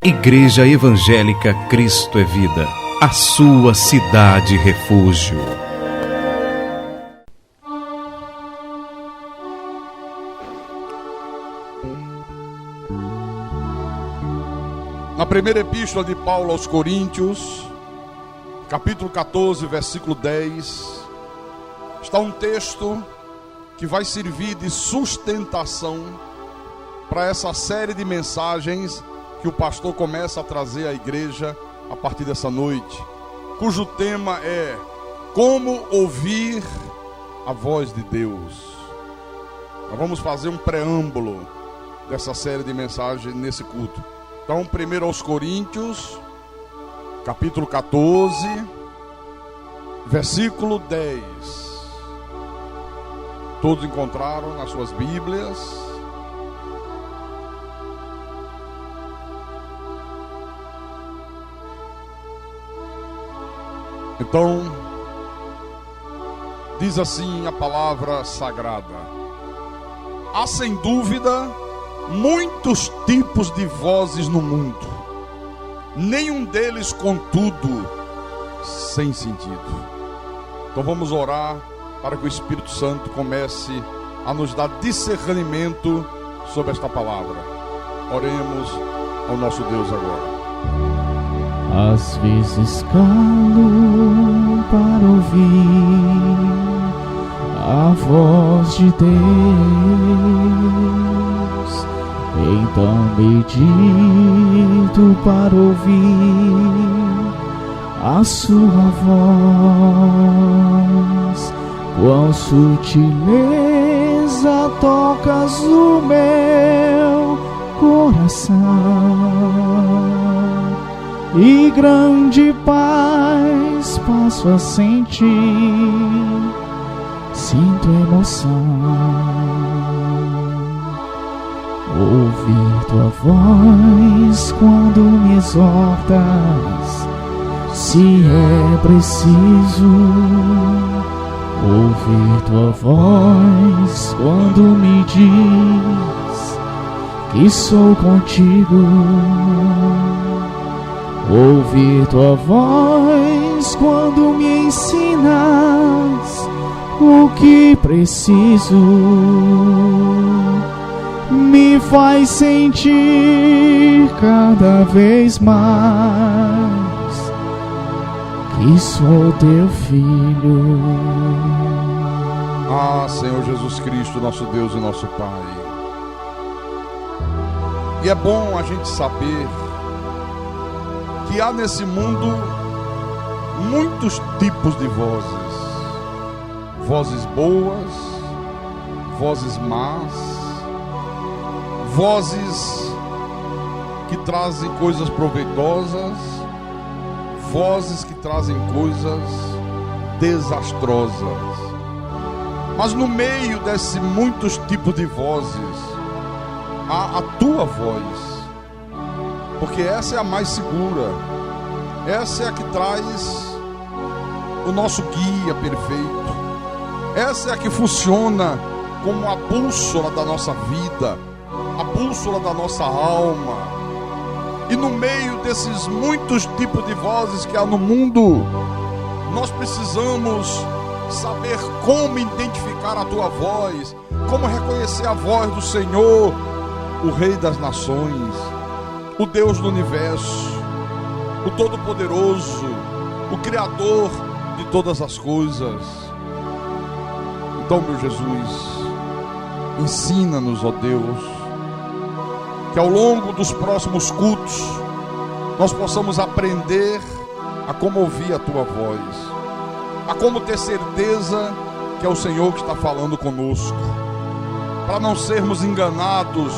Igreja Evangélica Cristo é Vida, a sua cidade refúgio. Na primeira epístola de Paulo aos Coríntios, capítulo 14, versículo 10, está um texto que vai servir de sustentação para essa série de mensagens que o pastor começa a trazer à igreja a partir dessa noite, cujo tema é como ouvir a voz de Deus. Nós vamos fazer um preâmbulo dessa série de mensagens nesse culto. Então, 1 aos Coríntios, capítulo 14, versículo 10. Todos encontraram nas suas Bíblias? Então, diz assim a palavra sagrada: há sem dúvida muitos tipos de vozes no mundo, nenhum deles, contudo, sem sentido. Então vamos orar para que o Espírito Santo comece a nos dar discernimento sobre esta palavra. Oremos ao nosso Deus agora. Às vezes calo para ouvir a voz de Deus, então medito para ouvir a sua voz. Quão sutileza tocas o meu coração, e grande paz passo a sentir, sinto emoção. Ouvir tua voz quando me exortas, se é preciso. Ouvir tua voz quando me diz que sou contigo. Ouvir tua voz quando me ensinas o que preciso, me faz sentir cada vez mais que sou teu filho. Ah, Senhor Jesus Cristo, nosso Deus e nosso Pai. E é bom a gente saber que há nesse mundo muitos tipos de vozes. Vozes boas, vozes más, vozes que trazem coisas proveitosas, vozes que trazem coisas desastrosas. Mas no meio desses muitos tipos de vozes, há a tua voz, porque essa é a mais segura, essa é a que traz o nosso guia perfeito, essa é a que funciona como a bússola da nossa vida, a bússola da nossa alma. E no meio desses muitos tipos de vozes que há no mundo, nós precisamos saber como identificar a tua voz, como reconhecer a voz do Senhor, o Rei das Nações, o Deus do Universo, o Todo-Poderoso, o Criador de todas as coisas. Então, meu Jesus, ensina-nos, ó Deus, que ao longo dos próximos cultos nós possamos aprender a como ouvir a tua voz, a como ter certeza que é o Senhor que está falando conosco, para não sermos enganados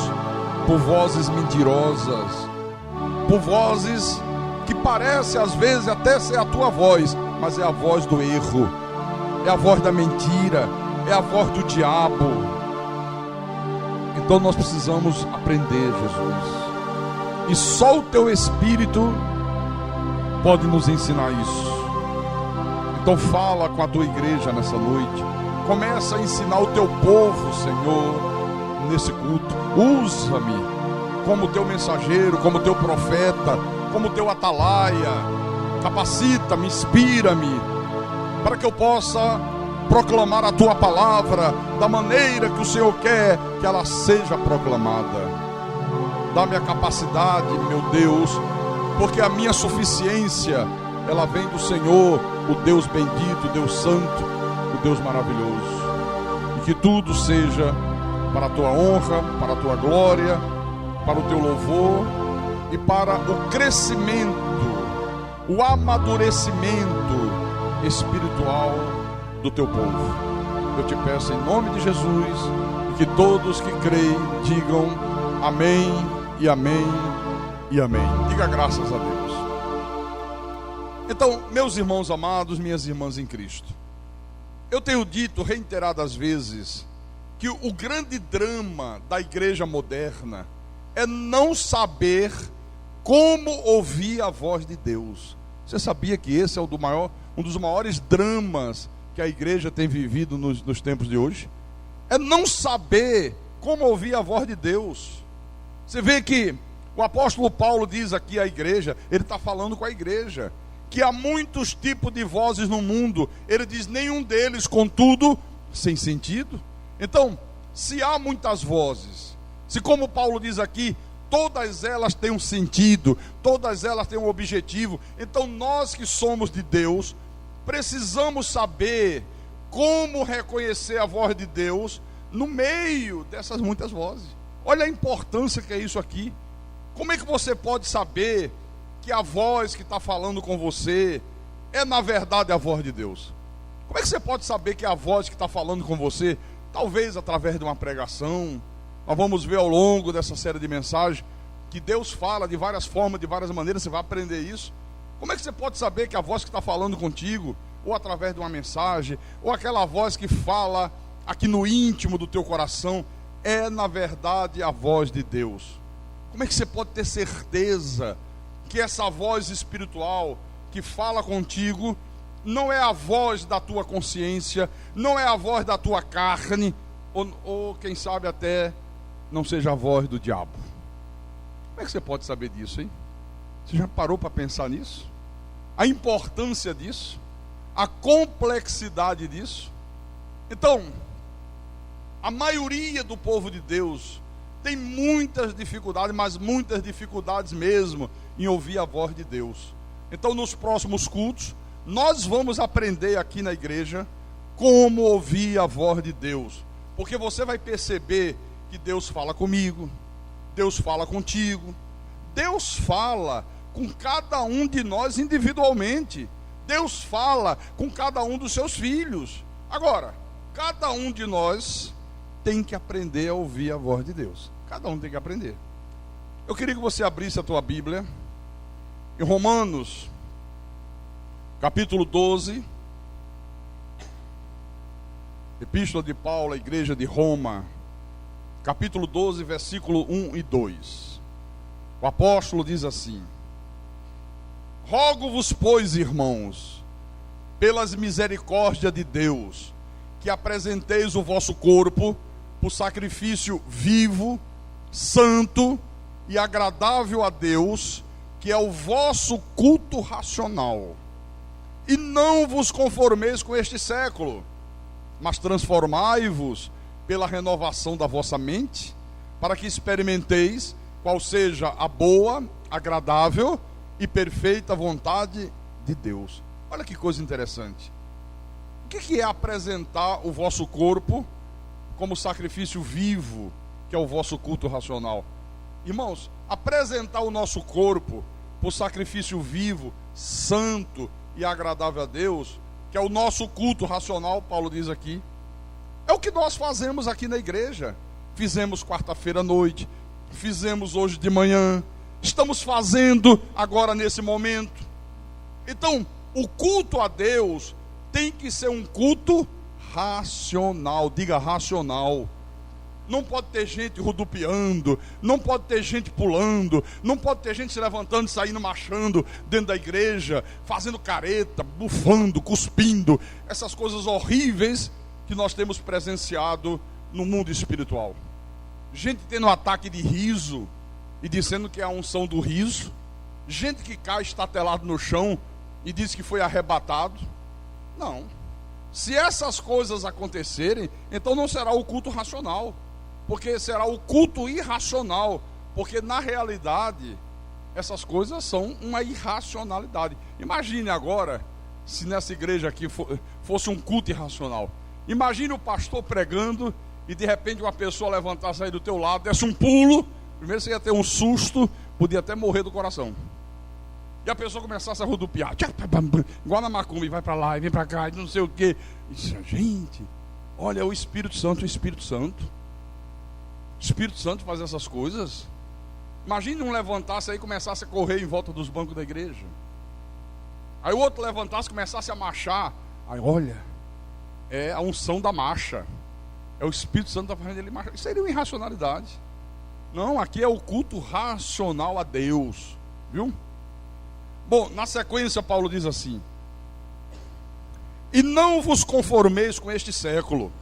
por vozes mentirosas, por vozes que parecem às vezes até ser a tua voz, mas é a voz do erro, é a voz da mentira, é a voz do diabo. Então nós precisamos aprender, Jesus, e só o teu Espírito pode nos ensinar isso. Então fala com a tua igreja nessa noite, começa a ensinar o teu povo, Senhor, nesse culto. Usa-me como teu mensageiro, como teu profeta, como teu atalaia. Capacita-me, inspira-me, para que eu possa proclamar a tua palavra da maneira que o Senhor quer que ela seja proclamada. Dá-me a capacidade, meu Deus, porque a minha suficiência, ela vem do Senhor, o Deus bendito, o Deus santo, o Deus maravilhoso. E que tudo seja para a tua honra, para a tua glória, para o teu louvor e para o crescimento, o amadurecimento espiritual do teu povo. Eu te peço em nome de Jesus, e que todos que creem digam amém e amém e amém. Diga graças a Deus. Então, meus irmãos amados, minhas irmãs em Cristo, eu tenho dito reiteradas vezes que o grande drama da igreja moderna é não saber como ouvir a voz de Deus. Você sabia que esse é um dos maiores dramas que a igreja tem vivido nos tempos de hoje? É não saber como ouvir a voz de Deus. Você vê que o apóstolo Paulo diz aqui à igreja, ele está falando com a igreja, que há muitos tipos de vozes no mundo. Ele diz, nenhum deles, contudo, sem sentido. Então, se há muitas vozes, se como Paulo diz aqui, todas elas têm um sentido, todas elas têm um objetivo, então nós que somos de Deus, precisamos saber como reconhecer a voz de Deus no meio dessas muitas vozes. Olha a importância que é isso aqui. Como é que você pode saber que a voz que está falando com você é na verdade a voz de Deus? Como é que você pode saber que a voz que está falando com você, talvez através de uma pregação? Nós vamos ver ao longo dessa série de mensagens que Deus fala de várias formas, de várias maneiras, você vai aprender isso. Como é que você pode saber que a voz que está falando contigo, ou através de uma mensagem, ou aquela voz que fala aqui no íntimo do teu coração, é na verdade a voz de Deus? Como é que você pode ter certeza que essa voz espiritual que fala contigo não é a voz da tua consciência, não é a voz da tua carne, ou quem sabe até não seja a voz do diabo? Como é que você pode saber disso, hein? Você já parou para pensar nisso? A importância disso? A complexidade disso? Então, a maioria do povo de Deus tem muitas dificuldades, mas muitas dificuldades mesmo em ouvir a voz de Deus. Então, nos próximos cultos, nós vamos aprender aqui na igreja como ouvir a voz de Deus. Porque você vai perceber que Deus fala comigo, Deus fala contigo, Deus fala com cada um de nós individualmente, Deus fala com cada um dos seus filhos. Agora, cada um de nós tem que aprender a ouvir a voz de Deus. Cada um tem que aprender. Eu queria que você abrisse a tua Bíblia em Romanos, capítulo 12, Epístola de Paulo à igreja de Roma, capítulo 12, versículo 1 e 2. O apóstolo diz assim: rogo-vos, pois, irmãos, pelas misericórdias de Deus, que apresenteis o vosso corpo por sacrifício vivo, santo e agradável a Deus, que é o vosso culto racional. E não vos conformeis com este século, mas transformai-vos pela renovação da vossa mente, para que experimenteis qual seja a boa, agradável e perfeita vontade de Deus. Olha que coisa interessante. O que é apresentar o vosso corpo como sacrifício vivo, que é o vosso culto racional? Irmãos, apresentar o nosso corpo por sacrifício vivo, santo e agradável a Deus, que é o nosso culto racional, Paulo diz aqui, é o que nós fazemos aqui na igreja. Fizemos quarta-feira à noite, fizemos hoje de manhã, estamos fazendo agora nesse momento. Então, o culto a Deus tem que ser um culto racional. Diga racional. Não pode ter gente rodopiando, não pode ter gente pulando, não pode ter gente se levantando, saindo, marchando dentro da igreja, fazendo careta, bufando, cuspindo, essas coisas horríveis que nós temos presenciado no mundo espiritual. Gente tendo um ataque de riso, e dizendo que é a unção do riso, gente que cai estatelado no chão e diz que foi arrebatado. Não. Se essas coisas acontecerem, então não será o culto racional, porque será o culto irracional, porque na realidade essas coisas são uma irracionalidade. Imagine agora se nessa igreja aqui fosse um culto irracional. Imagine o pastor pregando e de repente uma pessoa levantasse aí do teu lado, desse um pulo. Primeiro você ia ter um susto, podia até morrer do coração. E a pessoa começasse a rodopiar, igual na macumba, e vai para lá, e vem para cá, e não sei o quê. E disse, gente, olha o Espírito Santo, o Espírito Santo. O Espírito Santo faz essas coisas. Imagine um levantasse aí e começasse a correr em volta dos bancos da igreja. Aí o outro levantasse e começasse a marchar. Aí olha, é a unção da marcha. É o Espírito Santo que está fazendo ele marchar. Isso seria uma irracionalidade. Não, aqui é o culto racional a Deus. Viu? Bom, na sequência Paulo diz assim: e não vos conformeis com este século.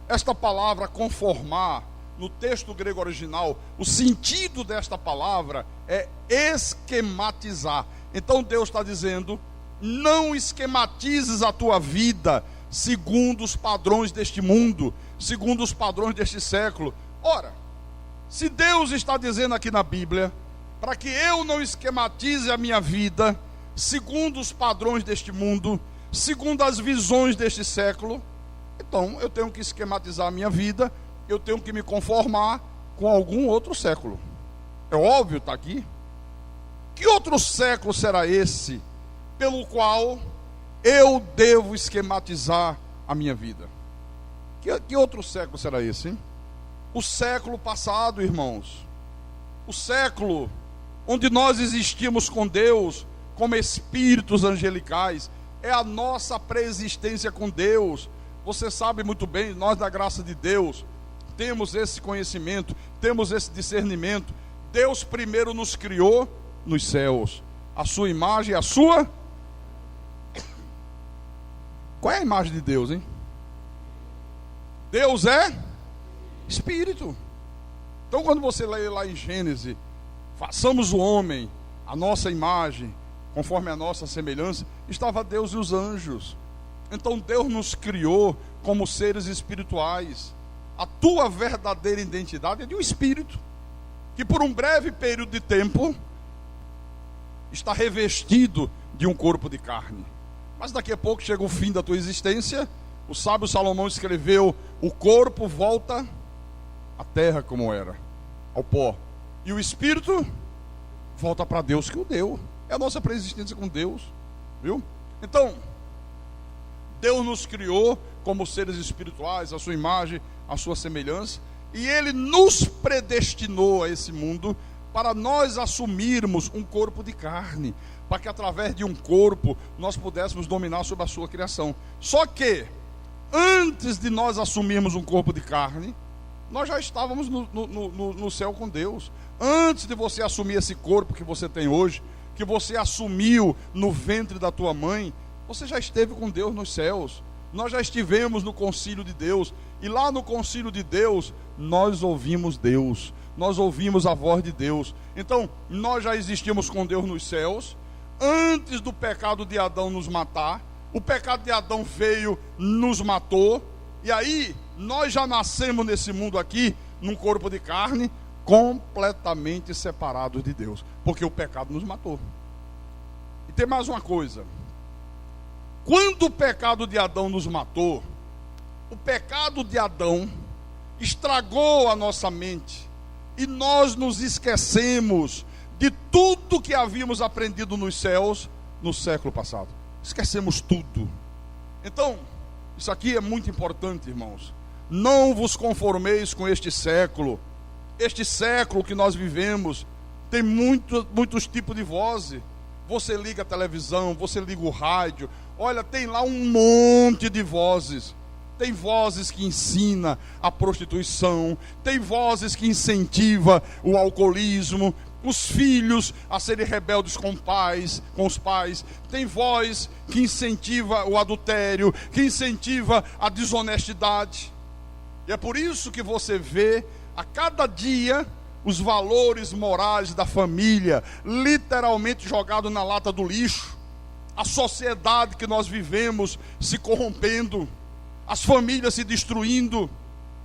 Esta palavra conformar, no texto grego original, o sentido desta palavra é esquematizar. Então Deus está dizendo, não esquematizes a tua vida segundo os padrões deste mundo, segundo os padrões deste século. Ora, se Deus está dizendo aqui na Bíblia, para que eu não esquematize a minha vida segundo os padrões deste mundo, segundo as visões deste século, então eu tenho que esquematizar a minha vida, eu tenho que me conformar com algum outro século. É óbvio, está aqui. Que outro século será esse pelo qual eu devo esquematizar a minha vida? Que outro século será esse, hein? O século passado, irmãos. O século onde nós existimos com Deus como espíritos angelicais. É a nossa pré-existência com Deus. Você sabe muito bem, nós da graça de Deus temos esse conhecimento, temos esse discernimento. Deus primeiro nos criou nos céus, a sua imagem, a sua... Qual é a imagem de Deus, hein? Deus é Espírito. Então quando você lê lá em Gênesis, façamos o homem a nossa imagem, conforme a nossa semelhança, estava Deus e os anjos. Então Deus nos criou como seres espirituais. A tua verdadeira identidade é de um espírito, que por um breve período de tempo está revestido de um corpo de carne. Mas daqui a pouco chega o fim da tua existência. O sábio Salomão escreveu, o corpo volta à terra como era, ao pó, e o espírito volta para Deus que o deu. É a nossa pré-existência com Deus, viu? Então, Deus nos criou como seres espirituais, a sua imagem, a sua semelhança, e Ele nos predestinou a esse mundo para nós assumirmos um corpo de carne, para que através de um corpo nós pudéssemos dominar sobre a sua criação. Só que, antes de nós assumirmos um corpo de carne, nós já estávamos no céu com Deus. Antes de você assumir esse corpo que você tem hoje, que você assumiu no ventre da tua mãe, você já esteve com Deus nos céus. Nós já estivemos no concílio de Deus, e lá no concílio de Deus nós ouvimos Deus, nós ouvimos a voz de Deus. Então nós já existimos com Deus nos céus. Antes do pecado de Adão nos matar, o pecado de Adão veio, nos matou, e aí nós já nascemos nesse mundo aqui, num corpo de carne, completamente separados de Deus, porque o pecado nos matou. E tem mais uma coisa: quando o pecado de Adão nos matou, o pecado de Adão estragou a nossa mente, e nós nos esquecemos de tudo que havíamos aprendido nos céus no século passado. Esquecemos tudo. Então, isso aqui é muito importante, irmãos. Não vos conformeis com este século. Este século que nós vivemos tem muitos tipos de vozes. Você liga a televisão, você liga o rádio, olha, tem lá um monte de vozes. Tem vozes que ensinam a prostituição, tem vozes que incentivam o alcoolismo, os filhos a serem rebeldes com os pais, tem voz que incentiva o adultério, que incentiva a desonestidade. E é por isso que você vê a cada dia os valores morais da família literalmente jogados na lata do lixo, a sociedade que nós vivemos se corrompendo, as famílias se destruindo,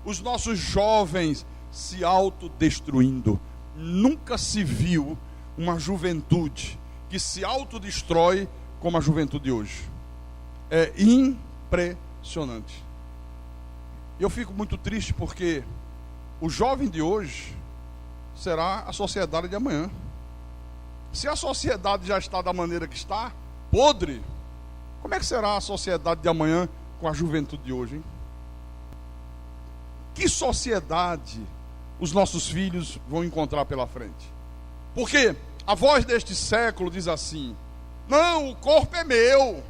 os nossos jovens se autodestruindo. Nunca se viu uma juventude que se autodestrói como a juventude de hoje. É impressionante. Eu fico muito triste porque o jovem de hoje será a sociedade de amanhã. Se a sociedade já está da maneira que está, podre, como é que será a sociedade de amanhã com a juventude de hoje, hein? Que sociedade os nossos filhos vão encontrar pela frente? Porque a voz deste século diz assim: não, o corpo é meu,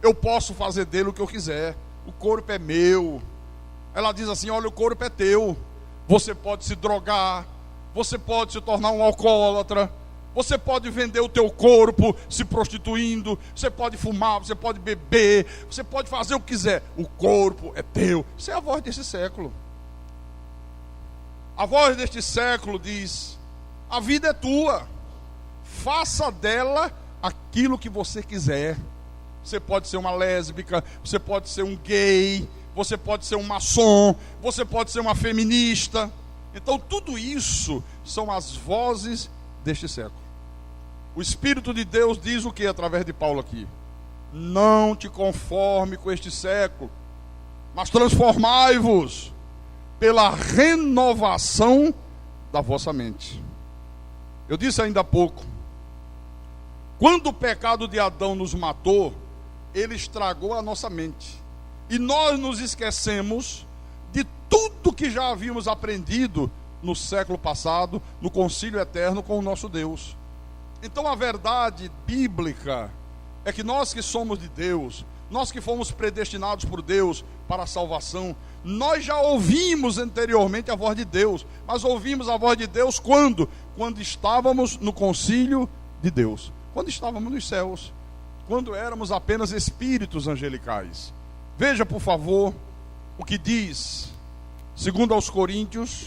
eu posso fazer dele o que eu quiser, o corpo é meu. Ela diz assim: olha, o corpo é teu, você pode se drogar, você pode se tornar um alcoólatra, você pode vender o teu corpo se prostituindo, você pode fumar, você pode beber, você pode fazer o que quiser, o corpo é teu. Isso é a voz desse século. A voz deste século diz: a vida é tua, faça dela aquilo que você quiser. Você pode ser uma lésbica, você pode ser um gay, você pode ser um maçom, você pode ser uma feminista. Então tudo isso são as vozes deste século. O Espírito de Deus diz o que através de Paulo aqui? Não te conforme com este século, mas transformai-vos pela renovação da vossa mente. Eu disse ainda há pouco, quando o pecado de Adão nos matou, ele estragou a nossa mente. E nós nos esquecemos de tudo que já havíamos aprendido no século passado, no concílio eterno com o nosso Deus. Então a verdade bíblica é que nós que somos de Deus, nós que fomos predestinados por Deus para a salvação, nós já ouvimos anteriormente a voz de Deus. Mas ouvimos a voz de Deus quando? Quando estávamos no concílio de Deus, quando estávamos nos céus, quando éramos apenas espíritos angelicais. Veja, por favor, o que diz, segundo aos Coríntios,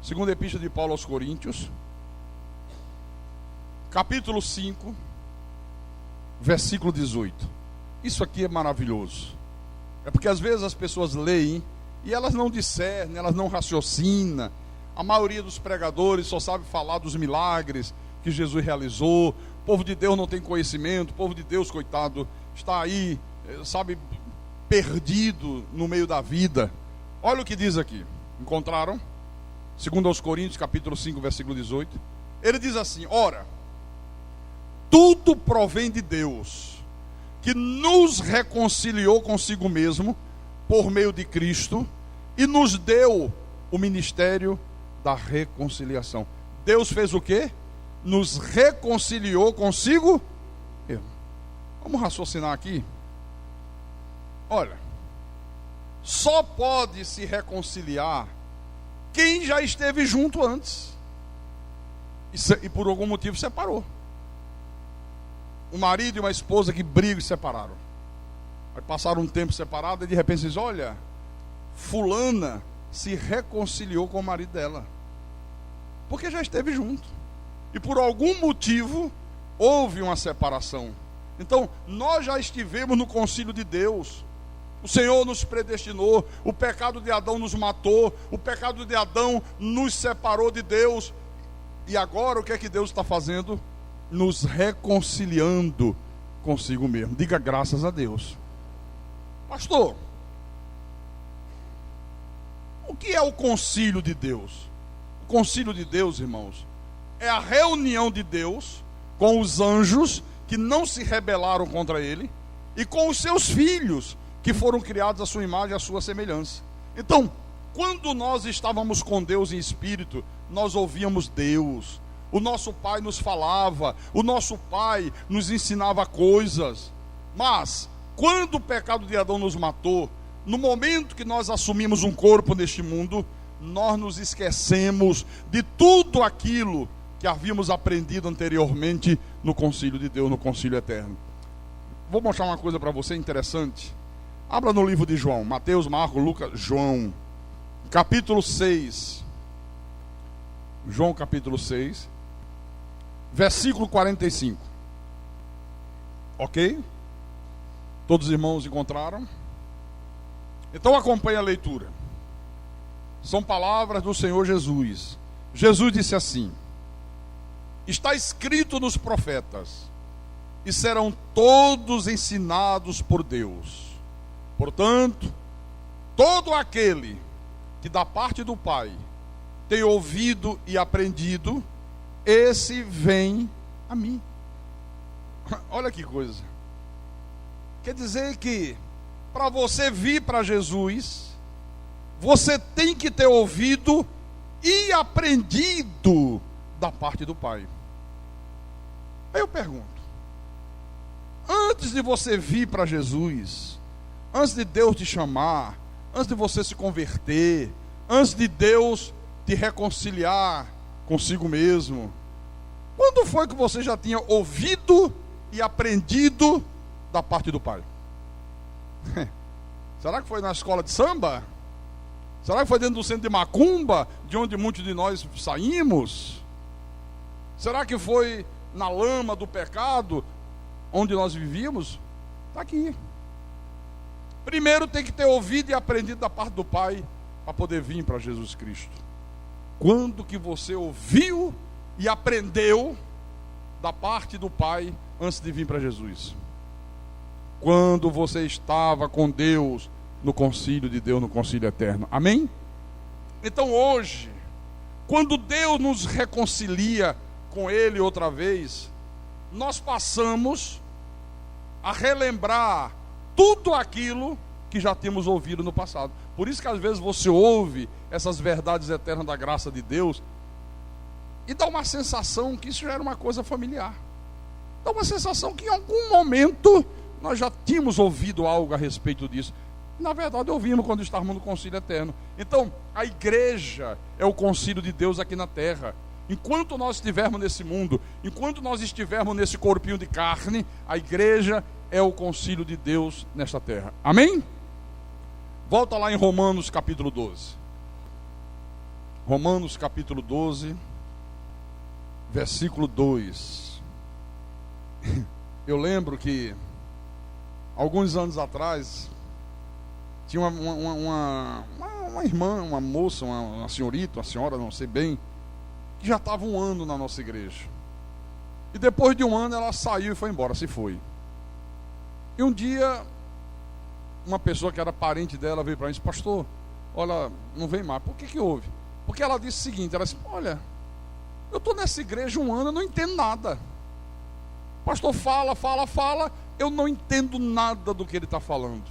segunda epístola de Paulo aos Coríntios, capítulo 5, versículo 18. Isso aqui é maravilhoso. É porque às vezes as pessoas leem e elas não discernem, elas não raciocinam. A maioria dos pregadores só sabe falar dos milagres que Jesus realizou. O povo de Deus não tem conhecimento. O povo de Deus, coitado, está aí, sabe, perdido no meio da vida. Olha o que diz aqui. Encontraram? Segundo aos Coríntios, capítulo 5, versículo 18. Ele diz assim: ora, tudo provém de Deus, que nos reconciliou consigo mesmo por meio de Cristo e nos deu o ministério da reconciliação. Deus fez o quê? Nos reconciliou consigo mesmo. Vamos raciocinar aqui. Olha, só pode se reconciliar quem já esteve junto antes e por algum motivo separou. Um marido e uma esposa que brigam e separaram. Aí passaram um tempo separado e de repente diz: olha, fulana se reconciliou com o marido dela, porque já esteve junto. E por algum motivo houve uma separação. Então nós já estivemos no concílio de Deus. O Senhor nos predestinou. O pecado de Adão nos matou. O pecado de Adão nos separou de Deus. E agora o que é que Deus está fazendo? Nos reconciliando consigo mesmo. Diga graças a Deus. Pastor, o que é o concílio de Deus? O concílio de Deus, irmãos, é a reunião de Deus com os anjos que não se rebelaram contra ele e com os seus filhos que foram criados à sua imagem e à sua semelhança. Então, quando nós estávamos com Deus em espírito, nós ouvíamos Deus. O nosso pai nos falava, o nosso pai nos ensinava coisas. Mas, quando o pecado de Adão nos matou, no momento que nós assumimos um corpo neste mundo, nós nos esquecemos de tudo aquilo que havíamos aprendido anteriormente no concílio de Deus, no concílio eterno. Vou mostrar uma coisa para você interessante. Abra no livro de João, Mateus, Marcos, Lucas, João, capítulo 6, João capítulo 6, versículo 45. Ok? Todos os irmãos encontraram? Então acompanhe a leitura. São palavras do Senhor Jesus. Jesus disse assim: está escrito nos profetas, e serão todos ensinados por Deus. Portanto, todo aquele que da parte do Pai tem ouvido e aprendido, esse vem a mim. Olha que coisa. Quer dizer que para você vir para Jesus, você tem que ter ouvido e aprendido da parte do Pai. Aí eu pergunto: antes de você vir para Jesus, antes de Deus te chamar, antes de você se converter, antes de Deus te reconciliar consigo mesmo, quando foi que você já tinha ouvido e aprendido da parte do Pai? Será que foi na escola de samba? Será que foi dentro do centro de macumba, de onde muitos de nós saímos? Será que foi na lama do pecado, onde nós vivíamos? Está aqui. Primeiro tem que ter ouvido e aprendido da parte do Pai, para poder vir para Jesus Cristo. Quando que você ouviu e aprendeu da parte do Pai antes de vir para Jesus? Quando você estava com Deus no concílio de Deus, no concílio eterno. Amém? Então hoje, quando Deus nos reconcilia com Ele outra vez, nós passamos a relembrar tudo aquilo que já temos ouvido no passado. Por isso que às vezes você ouve essas verdades eternas da graça de Deus e dá uma sensação que isso já era uma coisa familiar. Dá uma sensação que em algum momento nós já tínhamos ouvido algo a respeito disso. Na verdade, ouvimos quando estávamos no concílio eterno. Então, a igreja é o concílio de Deus aqui na terra. Enquanto nós estivermos nesse mundo, enquanto nós estivermos nesse corpinho de carne, a igreja é o concílio de Deus nesta terra. Amém? Volta lá em Romanos capítulo 12. Romanos capítulo 12, versículo 2. Eu lembro que alguns anos atrás tinha uma irmã, uma moça, uma senhorita, uma senhora, não sei bem, que já estava um ano na nossa igreja. E depois de um ano ela saiu e foi embora, se foi. E um dia, uma pessoa que era parente dela veio para mim e disse: pastor, olha, não vem mais. Por que houve? Porque ela disse o seguinte, ela disse: olha, eu estou nessa igreja um ano, eu não entendo nada. O pastor fala, eu não entendo nada do que ele está falando.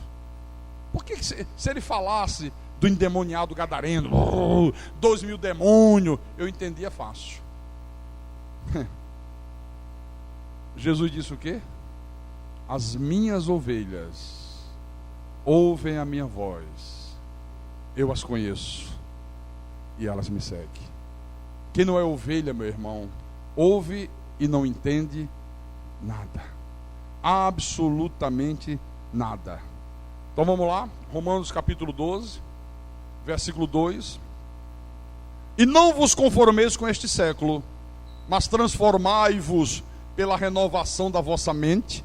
Por que se ele falasse do endemoniado gadareno, 2.000 demônios, eu entendia fácil. Jesus disse o quê? As minhas ovelhas ouvem a minha voz, eu as conheço e elas me seguem. Quem não é ovelha, meu irmão, ouve e não entende nada, absolutamente nada. Então vamos lá, Romanos capítulo 12, versículo 2. E não vos conformeis com este século, mas transformai-vos pela renovação da vossa mente,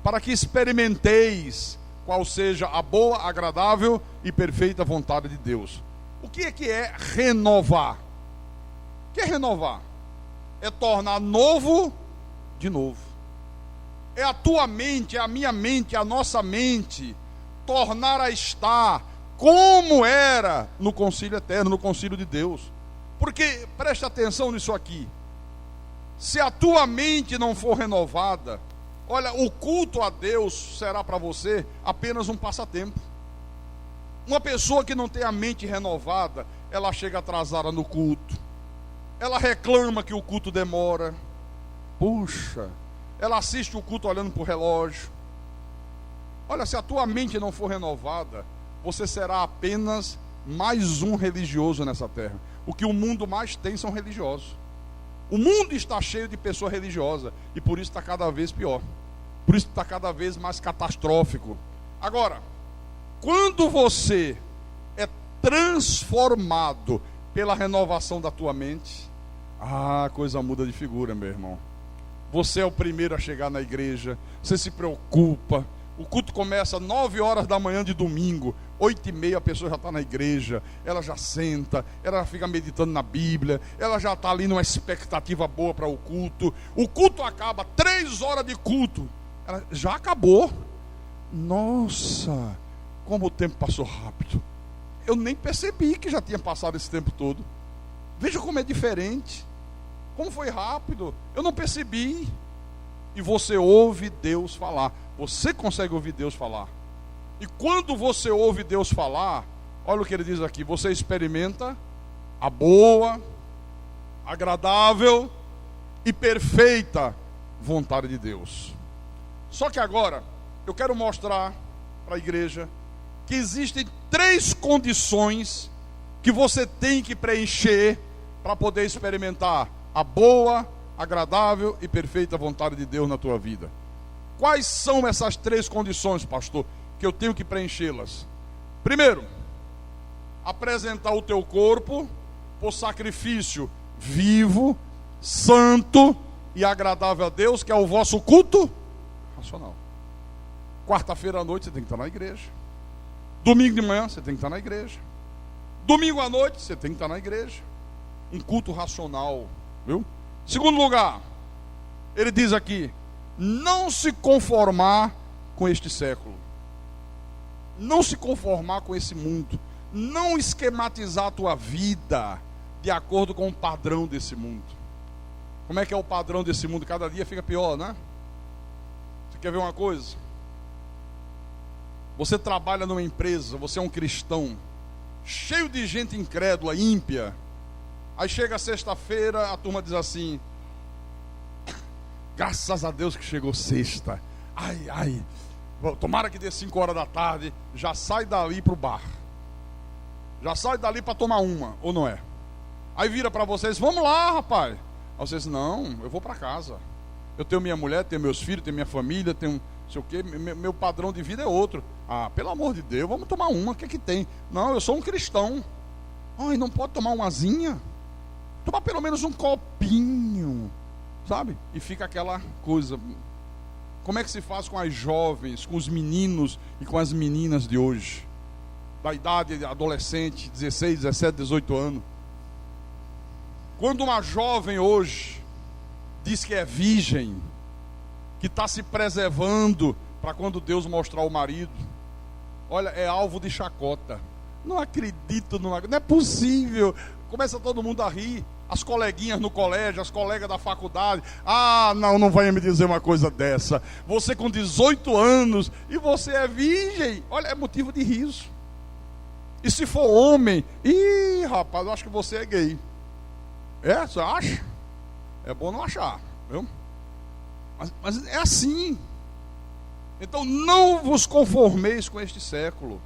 para que experimenteis qual seja a boa, agradável e perfeita vontade de Deus. O que é renovar? O que é renovar? É tornar novo de novo. É a tua mente, é a minha mente, é a nossa mente tornar a estar como era no concílio eterno, no concílio de Deus. Porque, preste atenção nisso aqui, se a tua mente não for renovada, olha, o culto a Deus será para você apenas um passatempo. Uma pessoa que não tem a mente renovada, ela chega atrasada no culto, ela reclama que o culto demora, puxa, ela assiste o culto olhando para o relógio. Olha, se a tua mente não for renovada, você será apenas mais um religioso nessa terra. O que o mundo mais tem são religiosos. O mundo está cheio de pessoas religiosas e por isso está cada vez pior. Por isso está cada vez mais catastrófico. Agora, quando você é transformado pela renovação da tua mente, a coisa muda de figura, meu irmão. Você é o primeiro a chegar na igreja, você se preocupa. O culto começa 9 horas da manhã de domingo, 8h30 a pessoa já está na igreja, ela já senta, ela já fica meditando na Bíblia, ela já está ali numa expectativa boa para o culto acaba, 3 horas de culto, ela já acabou. Nossa, como o tempo passou rápido, eu nem percebi que já tinha passado esse tempo todo. Veja como é diferente, como foi rápido, eu não percebi. E você ouve Deus falar, você consegue ouvir Deus falar. E quando você ouve Deus falar, olha o que ele diz aqui, você experimenta a boa, agradável e perfeita vontade de Deus. Só que agora, eu quero mostrar para a igreja que existem 3 condições que você tem que preencher para poder experimentar a boa, agradável e perfeita vontade de Deus na tua vida. Quais são essas 3 condições, pastor, que eu tenho que preenchê-las? Primeiro, apresentar o teu corpo por sacrifício vivo, santo e agradável a Deus, que é o vosso culto racional. Quarta-feira à noite você tem que estar na igreja. Domingo de manhã você tem que estar na igreja. Domingo à noite você tem que estar na igreja. Um culto racional, viu? Segundo lugar, ele diz aqui, não se conformar com este século. Não se conformar com esse mundo. Não esquematizar a tua vida de acordo com o padrão desse mundo. Como é que é o padrão desse mundo? Cada dia fica pior, né? Você quer ver uma coisa? Você trabalha numa empresa, você é um cristão, cheio de gente incrédula, ímpia. Aí chega sexta-feira, a turma diz assim, graças a Deus que chegou sexta. Ai, tomara que dê 5 horas da tarde, já sai dali para o bar. Já sai dali para tomar uma, ou não é? Aí vira para vocês, vamos lá, rapaz. Aí vocês, não, eu vou para casa. Eu tenho minha mulher, tenho meus filhos, tenho minha família, tenho não sei o quê, meu padrão de vida é outro. Ah, pelo amor de Deus, vamos tomar uma, o que é que tem? Não, eu sou um cristão. Ai, não pode tomar uma asinha? Tomar pelo menos um copinho, sabe? E fica aquela coisa. Como é que se faz com as jovens, com os meninos e com as meninas de hoje? Da idade adolescente, 16, 17, 18 anos. Quando uma jovem hoje diz que é virgem, que está se preservando para quando Deus mostrar o marido, olha, é alvo de chacota. Não acredito, não é possível. Começa todo mundo a rir. As coleguinhas no colégio, as colegas da faculdade. Ah, não vai me dizer uma coisa dessa. Você com 18 anos e você é virgem. Olha, é motivo de riso. E se for homem, ih, rapaz, eu acho que você é gay. É, você acha? É bom não achar, viu? Mas é assim. Então não vos conformeis com este século.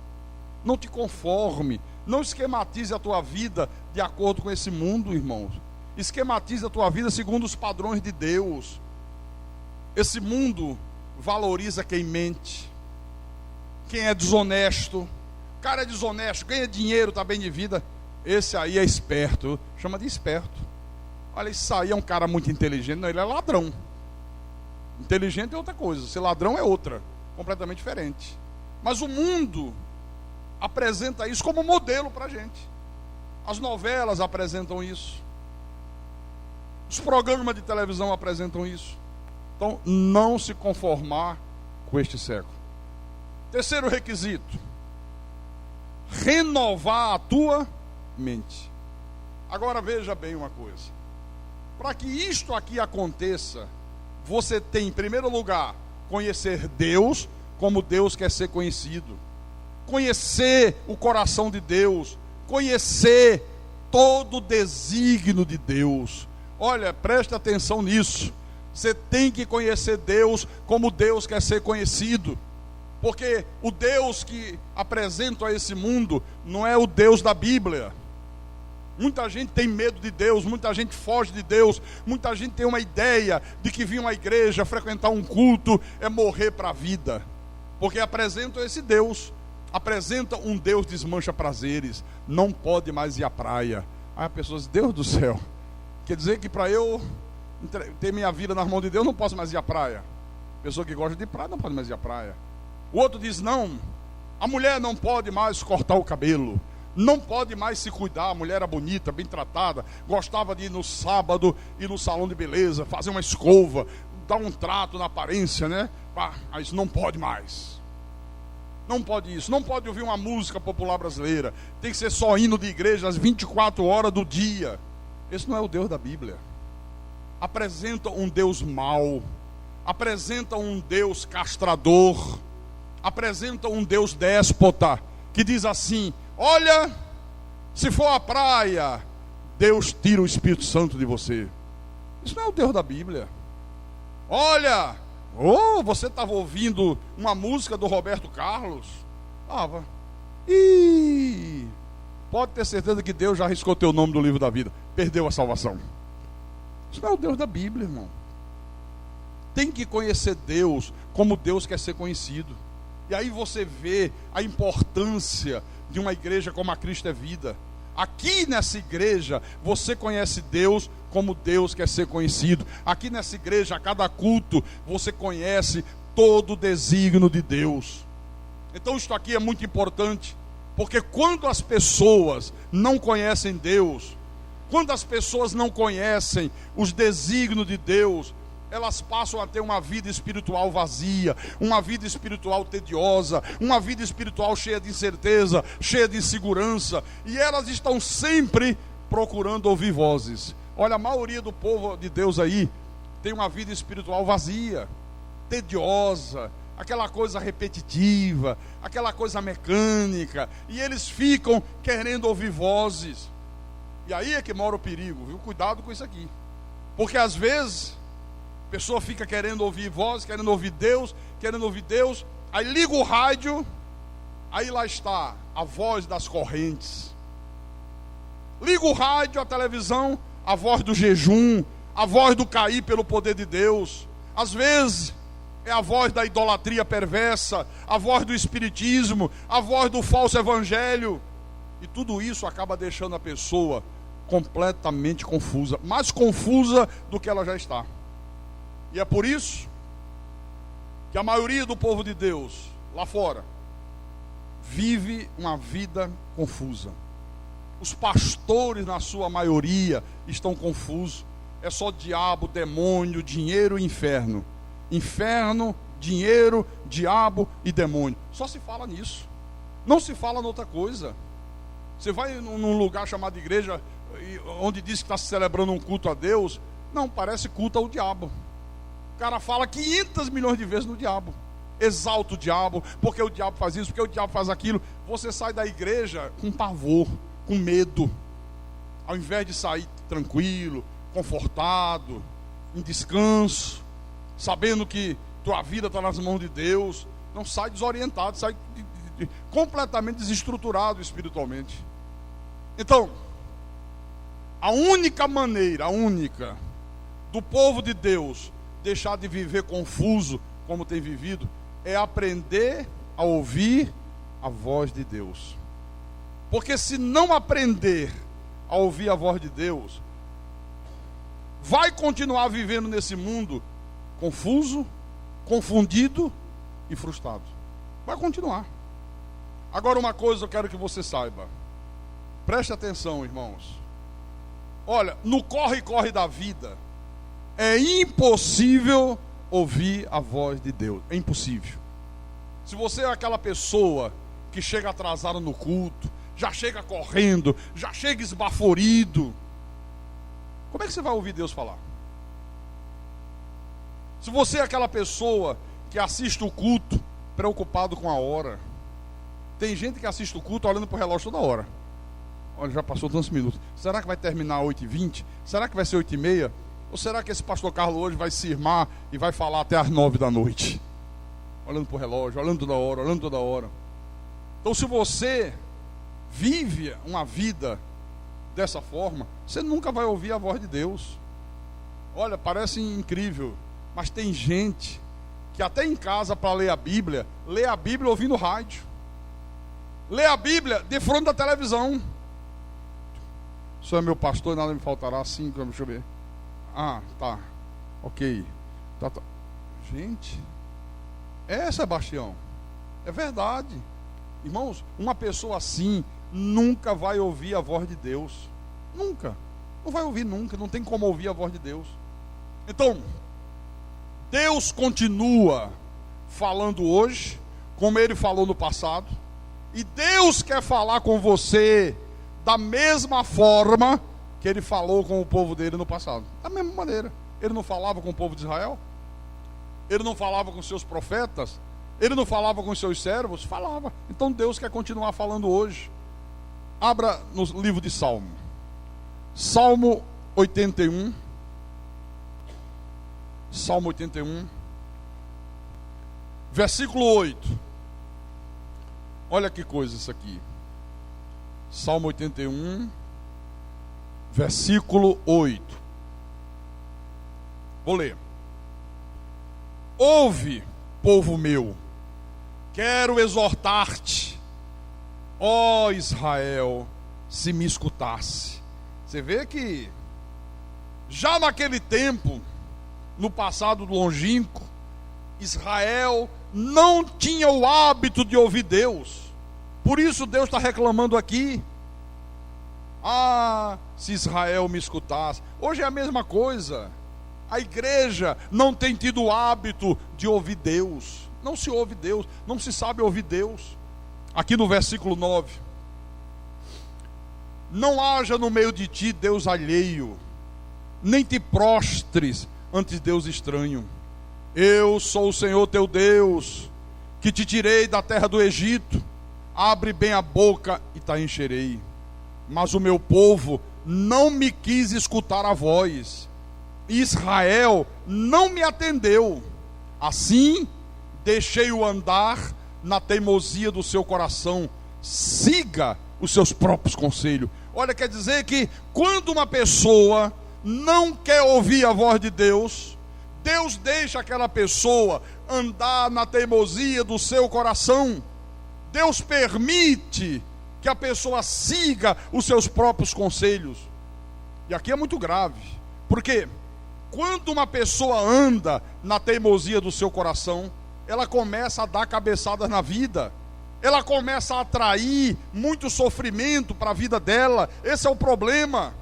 Não te conforme. Não esquematize a tua vida de acordo com esse mundo, irmãos. Esquematize a tua vida segundo os padrões de Deus. Esse mundo valoriza quem mente, quem é desonesto. O cara é desonesto, ganha dinheiro, está bem de vida. Esse aí é esperto, chama de esperto. Olha, isso aí é um cara muito inteligente. Não, ele é ladrão. Inteligente é outra coisa, ser ladrão é outra, completamente diferente. Mas o mundo apresenta isso como modelo para a gente. As novelas apresentam isso. Os programas de televisão apresentam isso. Então, não se conformar com este século. Terceiro requisito: renovar a tua mente. Agora veja bem uma coisa. Para que isto aqui aconteça, você tem, em primeiro lugar, conhecer Deus como Deus quer ser conhecido. Conhecer o coração de Deus, conhecer todo o desígnio de Deus. Olha, preste atenção nisso. Você tem que conhecer Deus como Deus quer ser conhecido. Porque o Deus que apresenta a esse mundo não é o Deus da Bíblia. Muita gente tem medo de Deus, muita gente foge de Deus, muita gente tem uma ideia de que vir uma igreja, frequentar um culto, é morrer para a vida. Porque apresentam esse Deus. Apresenta um Deus desmancha prazeres, não pode mais ir à praia. Aí a pessoa diz, Deus do céu, Quer dizer que para eu ter minha vida nas mãos de Deus, não posso mais ir à praia. Pessoa que gosta de praia não pode mais ir à praia. O outro diz, não, a mulher não pode mais cortar o cabelo, não pode mais se cuidar. A mulher era bonita, bem tratada, gostava de ir no sábado, ir no salão de beleza, fazer uma escova, dar um trato na aparência, né? Mas não pode mais. Não pode isso, não pode ouvir uma música popular brasileira. Tem que ser só hino de igreja às 24 horas do dia. Esse não é o Deus da Bíblia. Apresenta um Deus mau, apresenta um Deus castrador, apresenta um Deus déspota, que diz assim, olha, se for à praia, Deus tira o Espírito Santo de você. Isso não é o Deus da Bíblia. Olha, você estava ouvindo uma música do Roberto Carlos? Estava. E pode ter certeza que Deus já arriscou teu nome do livro da vida. Perdeu a salvação. Isso não é o Deus da Bíblia, irmão. Tem que conhecer Deus como Deus quer ser conhecido. E aí você vê a importância de uma igreja como a Cristo é Vida. Aqui nessa igreja, você conhece Deus como Deus quer ser conhecido. Aqui nessa igreja, a cada culto, você conhece todo o desígnio de Deus. Então isto aqui é muito importante, porque quando as pessoas não conhecem Deus, quando as pessoas não conhecem os desígnios de Deus, elas passam a ter uma vida espiritual vazia, uma vida espiritual tediosa, uma vida espiritual cheia de incerteza, cheia de insegurança, e elas estão sempre procurando ouvir vozes. Olha, a maioria do povo de Deus aí tem uma vida espiritual vazia, tediosa, aquela coisa repetitiva, aquela coisa mecânica, e eles ficam querendo ouvir vozes. E aí é que mora o perigo, viu? Cuidado com isso aqui, porque às vezes a pessoa fica querendo ouvir voz, querendo ouvir Deus, aí liga o rádio, aí lá está a voz das correntes. Liga o rádio, a televisão, a voz do jejum, a voz do cair pelo poder de Deus. Às vezes é a voz da idolatria perversa, a voz do espiritismo, a voz do falso evangelho. E tudo isso acaba deixando a pessoa completamente confusa, mais confusa do que ela já está. E é por isso que a maioria do povo de Deus lá fora vive uma vida confusa. Os pastores, na sua maioria, estão confusos. É só diabo, demônio, dinheiro e inferno. Inferno, dinheiro, diabo e demônio. Só se fala nisso. Não se fala noutra coisa. Você vai num lugar chamado igreja, onde diz que está celebrando um culto a Deus. Não, parece culto ao diabo. O cara fala 500 milhões de vezes no diabo. Exalta o diabo, porque o diabo faz isso, porque o diabo faz aquilo. Você sai da igreja com pavor, com medo. Ao invés de sair tranquilo, confortado, em descanso, sabendo que tua vida está nas mãos de Deus, não sai desorientado, sai completamente desestruturado espiritualmente. Então, a única maneira, do povo de Deus deixar de viver confuso como tem vivido, é aprender a ouvir a voz de Deus. Porque se não aprender a ouvir a voz de Deus, vai continuar vivendo nesse mundo confuso, confundido e frustrado. Vai continuar. Agora uma coisa eu quero que você saiba. Preste atenção, irmãos. Olha, no corre-corre da vida, é impossível ouvir a voz de Deus. É impossível. Se você é aquela pessoa que chega atrasada no culto, já chega correndo, já chega esbaforido, como é que você vai ouvir Deus falar? Se você é aquela pessoa que assiste o culto preocupado com a hora, tem gente que assiste o culto olhando para o relógio toda hora. Olha, já passou tantos minutos. Será que vai terminar 8h20? Será que vai ser 8h30? Ou será que esse pastor Carlos hoje vai se irmar e vai falar até às 9 da noite? Olhando para o relógio, olhando toda hora. Então, se você vive uma vida dessa forma, você nunca vai ouvir a voz de Deus. Olha, parece incrível, mas tem gente que até em casa, para ler a Bíblia ouvindo rádio. Lê a Bíblia de frente da televisão. O senhor é meu pastor, nada me faltará. 5, deixa eu ver. Ah, tá. Ok. Tá. Gente, Sebastião, é verdade. Irmãos, uma pessoa assim nunca vai ouvir a voz de Deus. Nunca. Não vai ouvir nunca, não tem como ouvir a voz de Deus. Então, Deus continua falando hoje, como Ele falou no passado. E Deus quer falar com você da mesma forma que Ele falou com o povo dele no passado. Da mesma maneira. Ele não falava com o povo de Israel? Ele não falava com seus profetas? Ele não falava com seus servos? Falava. Então Deus quer continuar falando hoje. Abra no livro de Salmo. Salmo 81. Salmo 81. Versículo 8. Olha que coisa isso aqui. Salmo 81. Versículo 8. Vou ler. Ouve, povo meu, quero exortar-te, ó Israel, se me escutasse. Você vê que já naquele tempo, no passado longínquo, Israel não tinha o hábito de ouvir Deus. Por isso Deus está reclamando aqui. Ah, se Israel me escutasse. Hoje é a mesma coisa. A igreja não tem tido o hábito de ouvir Deus. Não se ouve Deus, não se sabe ouvir Deus. Aqui no versículo 9. Não haja no meio de ti Deus alheio, nem te prostres ante Deus estranho. Eu sou o Senhor teu Deus, que te tirei da terra do Egito. Abre bem a boca e te encherei. Mas o meu povo não me quis escutar a voz. Israel não me atendeu. Assim deixei-o andar na teimosia do seu coração. Siga os seus próprios conselhos. Olha, quer dizer que quando uma pessoa não quer ouvir a voz de Deus, Deus deixa aquela pessoa andar na teimosia do seu coração. Deus permite que a pessoa siga os seus próprios conselhos. E aqui é muito grave, porque quando uma pessoa anda na teimosia do seu coração, ela começa a dar cabeçadas na vida, ela começa a atrair muito sofrimento para a vida dela. Esse é o problema.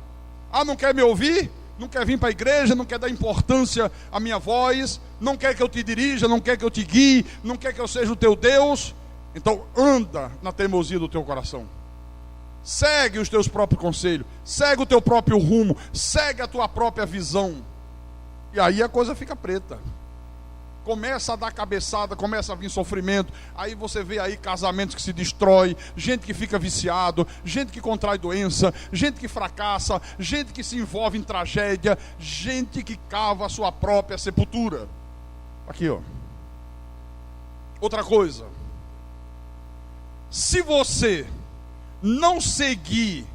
Ah, não quer me ouvir? Não quer vir para a igreja? Não quer dar importância à minha voz? Não quer que eu te dirija? Não quer que eu te guie? Não quer que eu seja o teu Deus? Então anda na teimosia do teu coração. Segue os teus próprios conselhos, segue o teu próprio rumo, segue a tua própria visão. E aí a coisa fica preta. Começa a dar cabeçada, começa a vir sofrimento. Aí você vê aí casamentos que se destroem, gente que fica viciado, gente que contrai doença, gente que fracassa, gente que se envolve em tragédia, gente que cava a sua própria sepultura. Aqui, ó. Outra coisa. Se você não seguir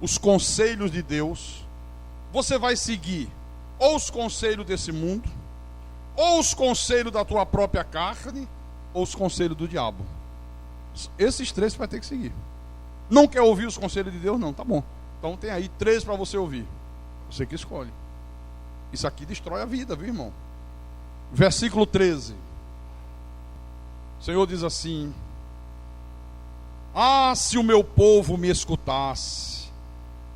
os conselhos de Deus, você vai seguir ou os conselhos desse mundo, ou os conselhos da tua própria carne, ou os conselhos do diabo. Esses três você vai ter que seguir. Não quer ouvir os conselhos de Deus? Não, tá bom. Então tem aí 3 para você ouvir. Você que escolhe. Isso aqui destrói a vida, viu, irmão? Versículo 13. O Senhor diz assim: ah, se o meu povo me escutasse,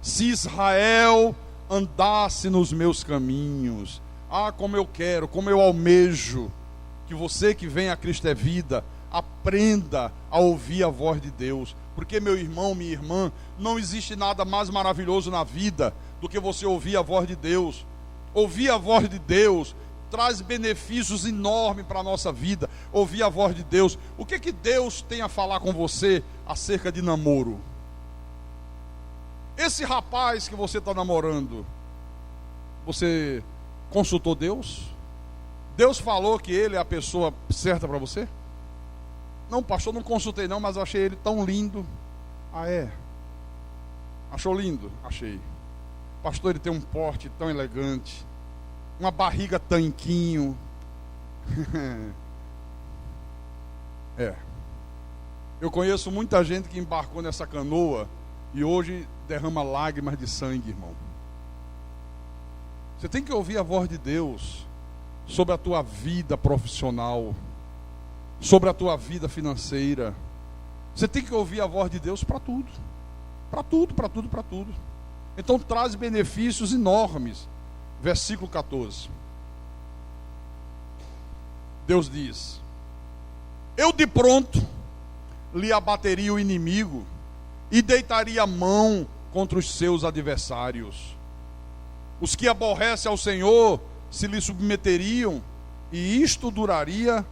se Israel andasse nos meus caminhos. Ah, como eu quero, como eu almejo que você que vem a Cristo é vida, aprenda a ouvir a voz de Deus. Porque, meu irmão, minha irmã, não existe nada mais maravilhoso na vida do que você ouvir a voz de Deus. Ouvir a voz de Deus traz benefícios enormes para a nossa vida. Ouvir a voz de Deus. O que Deus tem a falar com você acerca de namoro? Esse rapaz que você está namorando, você consultou Deus? Deus falou que ele é a pessoa certa para você? Não, pastor, não consultei não, mas eu achei ele tão lindo. Ah, é? Achou lindo? Achei. Pastor, ele tem um porte tão elegante, uma barriga tanquinho. É. Eu conheço muita gente que embarcou nessa canoa E hoje derrama lágrimas de sangue, irmão. Você tem que ouvir a voz de Deus sobre a tua vida profissional, sobre a tua vida financeira. Você tem que ouvir a voz de Deus para tudo. Para tudo, para tudo, para tudo. Então traz benefícios enormes. Versículo 14. Deus diz: eu de pronto lhe abateria o inimigo e deitaria a mão contra os seus adversários. Os que aborrecem ao Senhor se lhe submeteriam, e isto duraria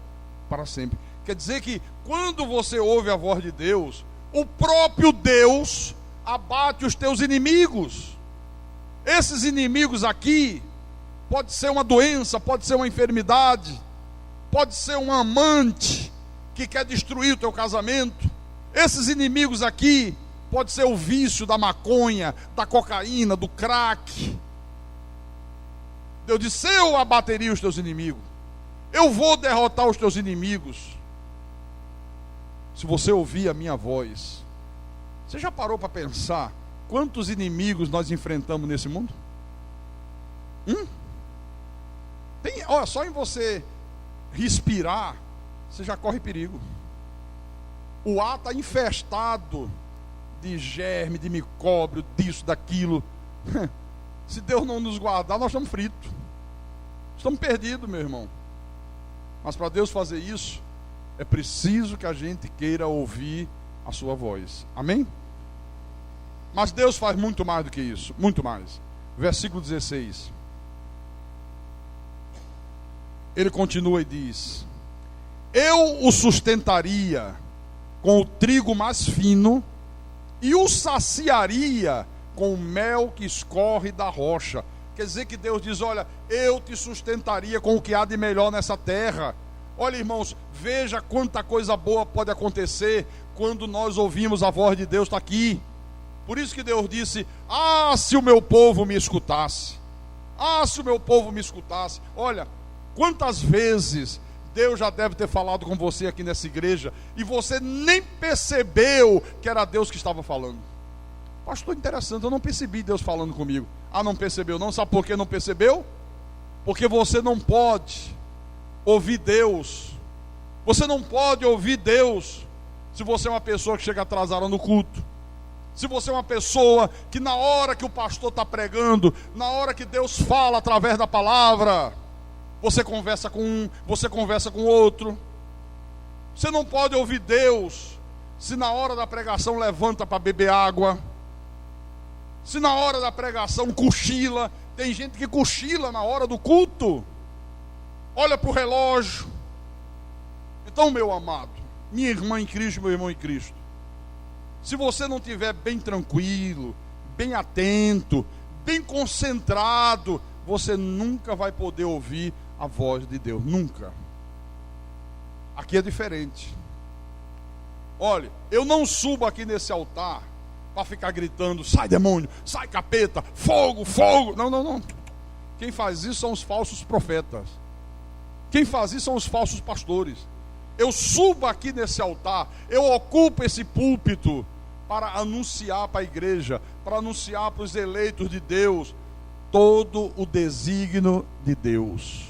para sempre. Quer dizer que quando você ouve a voz de Deus, o próprio Deus abate os teus inimigos. Esses inimigos aqui, pode ser uma doença, pode ser uma enfermidade, pode ser um amante que quer destruir o teu casamento. Esses inimigos aqui, pode ser o vício da maconha, da cocaína, do crack. Deus disse: eu abateria os teus inimigos, eu vou derrotar os teus inimigos, se você ouvir a minha voz. Você já parou para pensar quantos inimigos nós enfrentamos nesse mundo? Olha, só em você respirar, você já corre perigo. O ar está infestado de germe, de micróbio, disso, daquilo. Se Deus não nos guardar, nós estamos fritos. Estamos perdidos, meu irmão. Mas para Deus fazer isso, é preciso que a gente queira ouvir a sua voz. Amém? Mas Deus faz muito mais do que isso. Muito mais. Versículo 16. Ele continua e diz: eu o sustentaria com o trigo mais fino e o saciaria com o mel que escorre da rocha. Quer dizer que Deus diz: olha, eu te sustentaria com o que há de melhor nessa terra. Olha, irmãos, veja quanta coisa boa pode acontecer quando nós ouvimos a voz de Deus. Está aqui. Por isso que Deus disse: ah, se o meu povo me escutasse. Ah, se o meu povo me escutasse. Olha, quantas vezes Deus já deve ter falado com você aqui nessa igreja e você nem percebeu que era Deus que estava falando. Pastor, interessante, eu não percebi Deus falando comigo. Ah, não percebeu não? Sabe por que não percebeu? Porque você não pode ouvir Deus. Você não pode ouvir Deus se você é uma pessoa que chega atrasada no culto. Se você é uma pessoa que na hora que o pastor está pregando, na hora que Deus fala através da palavra, você conversa com um, você conversa com outro. Você não pode ouvir Deus se na hora da pregação levanta para beber água, se na hora da pregação cochila. Tem gente que cochila na hora do culto, olha para o relógio. Então, meu amado, minha irmã em Cristo, meu irmão em Cristo, se você não estiver bem tranquilo, bem atento, bem concentrado, você nunca vai poder ouvir a voz de Deus, nunca. Aqui é diferente. Olha, eu não subo aqui nesse altar para ficar gritando: sai demônio, sai capeta, fogo, fogo. Não, não, não. Quem faz isso são os falsos profetas. Quem faz isso são os falsos pastores. Eu subo aqui nesse altar, eu ocupo esse púlpito para anunciar para a igreja, para anunciar para os eleitos de Deus todo o desígnio de Deus.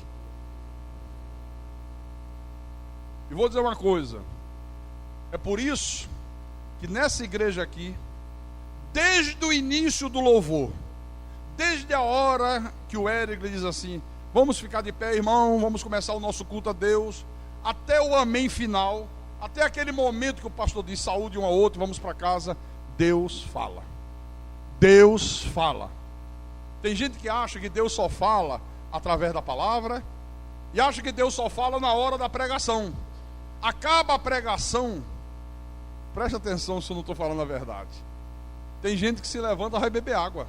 E vou dizer uma coisa: é por isso que nessa igreja aqui, desde o início do louvor, desde a hora que o Eric diz assim: vamos ficar de pé, irmão, vamos começar o nosso culto a Deus, até o amém final, até aquele momento que o pastor diz saúde um ao outro, vamos para casa, Deus fala. Deus fala. Tem gente que acha que Deus só fala através da palavra e acha que Deus só fala na hora da pregação. Acaba a pregação, preste atenção se eu não estou falando a verdade. Tem gente que se levanta e vai beber água.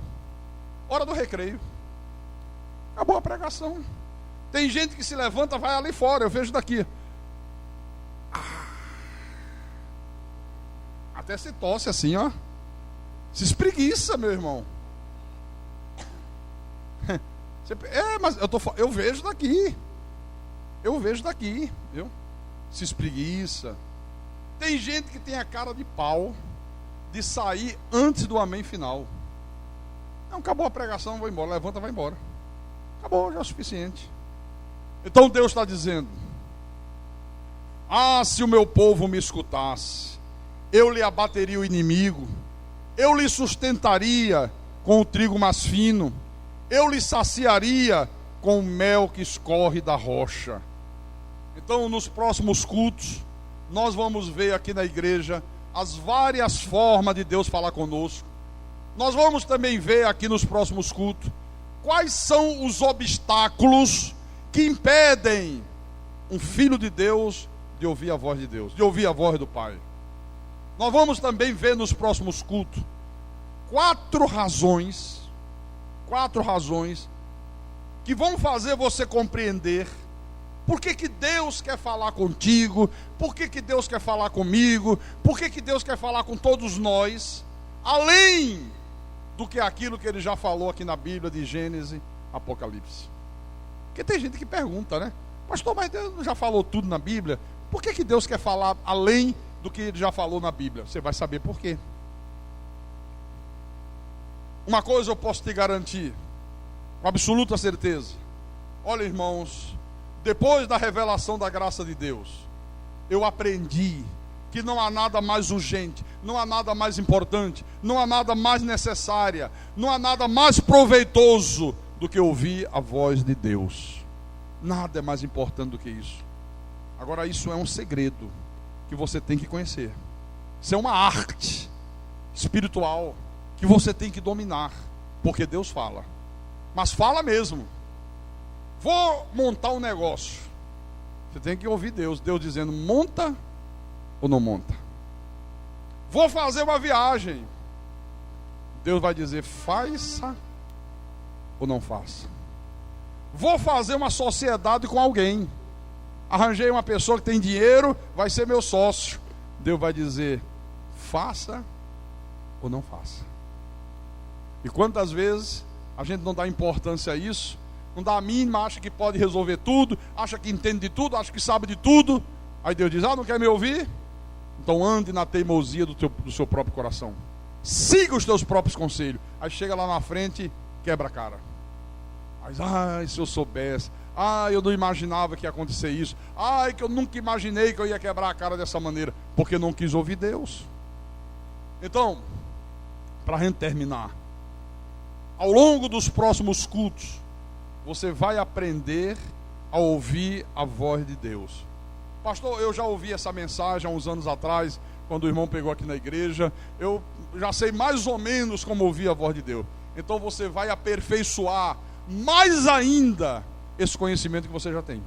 Hora do recreio. Acabou a pregação. Tem gente que se levanta e vai ali fora, eu vejo daqui. Até se tosse assim, ó. Se espreguiça, meu irmão. Mas eu vejo daqui. Eu vejo daqui, viu? Se espreguiça. Tem gente que tem a cara de pau. de sair antes do amém final. Não, acabou a pregação, vou embora. Levanta, vai embora. Acabou, já é o suficiente. Então Deus está dizendo: ah, se o meu povo me escutasse, eu lhe abateria o inimigo, eu lhe sustentaria com o trigo mais fino, eu lhe saciaria com o mel que escorre da rocha. Então, nos próximos cultos, nós vamos ver aqui na igreja as várias formas de Deus falar conosco. Nós vamos também ver aqui nos próximos cultos quais são os obstáculos que impedem um filho de Deus de ouvir a voz de Deus, de ouvir a voz do Pai. Nós vamos também ver nos próximos cultos quatro razões que vão fazer você compreender por que Deus quer falar contigo, por que Deus quer falar comigo, por que Deus quer falar com todos nós, além do que aquilo que Ele já falou aqui na Bíblia de Gênesis, Apocalipse. Porque tem gente que pergunta, né? Pastor, mas Deus já falou tudo na Bíblia, por que Deus quer falar além do que Ele já falou na Bíblia? Você vai saber por quê. Uma coisa eu posso te garantir, com absoluta certeza. Olha, irmãos, depois da revelação da graça de Deus, eu aprendi que não há nada mais urgente, não há nada mais importante, não há nada mais necessário, não há nada mais proveitoso do que ouvir a voz de Deus. Nada é mais importante do que isso. Agora, isso é um segredo que você tem que conhecer. Isso é uma arte espiritual que você tem que dominar, porque Deus fala, mas fala mesmo. Vou montar um negócio, você tem que ouvir Deus dizendo: monta ou não monta. Vou fazer uma viagem, Deus vai dizer: faça ou não faça. Vou fazer uma sociedade com alguém, arranjei uma pessoa que tem dinheiro, vai ser meu sócio, Deus vai dizer: faça ou não faça. E quantas vezes a gente não dá importância a isso, não dá a mínima, acha que pode resolver tudo, acha que entende de tudo, acha que sabe de tudo. Aí Deus diz: ah, não quer me ouvir? Então ande na teimosia do seu próprio coração, siga os teus próprios conselhos. Aí chega lá na frente, quebra a cara. Mas, ai, se eu soubesse, ai, eu não imaginava que ia acontecer isso, ai, que eu nunca imaginei que eu ia quebrar a cara dessa maneira, porque não quis ouvir Deus. Então, para a gente terminar, ao longo dos próximos cultos, você vai aprender a ouvir a voz de Deus. Pastor, eu já ouvi essa mensagem há uns anos atrás, quando o irmão pegou aqui na igreja. Eu já sei mais ou menos como ouvir a voz de Deus. Então você vai aperfeiçoar mais ainda esse conhecimento que você já tem.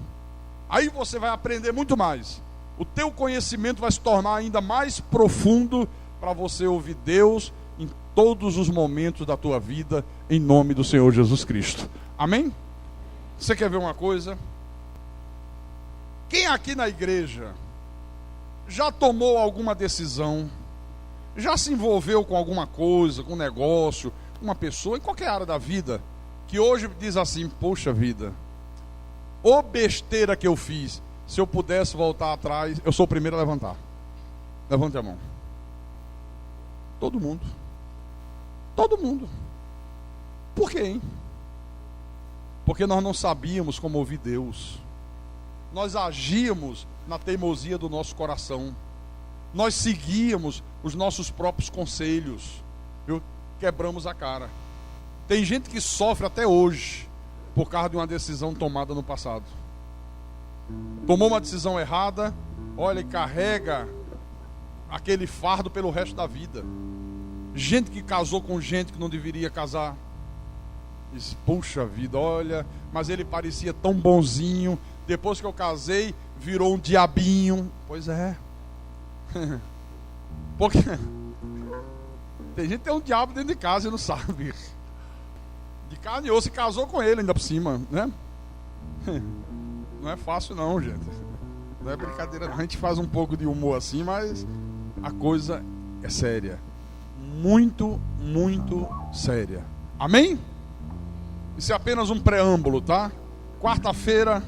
Aí você vai aprender muito mais. O teu conhecimento vai se tornar ainda mais profundo para você ouvir Deus em todos os momentos da tua vida, em nome do Senhor Jesus Cristo. Amém? Você quer ver uma coisa? Quem aqui na igreja já tomou alguma decisão, já se envolveu com alguma coisa, com um negócio, uma pessoa, em qualquer área da vida, que hoje diz assim: poxa vida, ô besteira que eu fiz, se eu pudesse voltar atrás, eu sou o primeiro a levantar. Levante a mão. Todo mundo. Todo mundo. Por quê, hein? Porque nós não sabíamos como ouvir Deus. Nós agíamos na teimosia do nosso coração. Nós seguíamos os nossos próprios conselhos. Quebramos a cara. Tem gente que sofre até hoje por causa de uma decisão tomada no passado. Tomou uma decisão errada, olha, e carrega aquele fardo pelo resto da vida. Gente que casou com gente que não deveria casar. Diz: puxa vida, olha, mas ele parecia tão bonzinho, depois que eu casei, virou um diabinho. Pois é. Porque tem gente que tem um diabo dentro de casa e não sabe. De carne e osso, e casou com ele ainda por cima, né? Não é fácil não, gente. Não é brincadeira não. A gente faz um pouco de humor assim, mas a coisa é séria. Muito, muito séria. Amém? Isso é apenas um preâmbulo, tá? Quarta-feira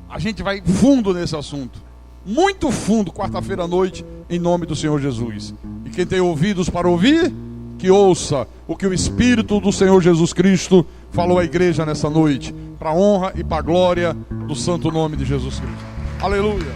a gente vai fundo nesse assunto. muito fundo quarta-feira à noite, em nome do Senhor Jesus. E quem tem ouvidos para ouvir, que ouça o que o Espírito do Senhor Jesus Cristo falou à igreja nessa noite, para a honra e para a glória do santo nome de Jesus Cristo. Aleluia.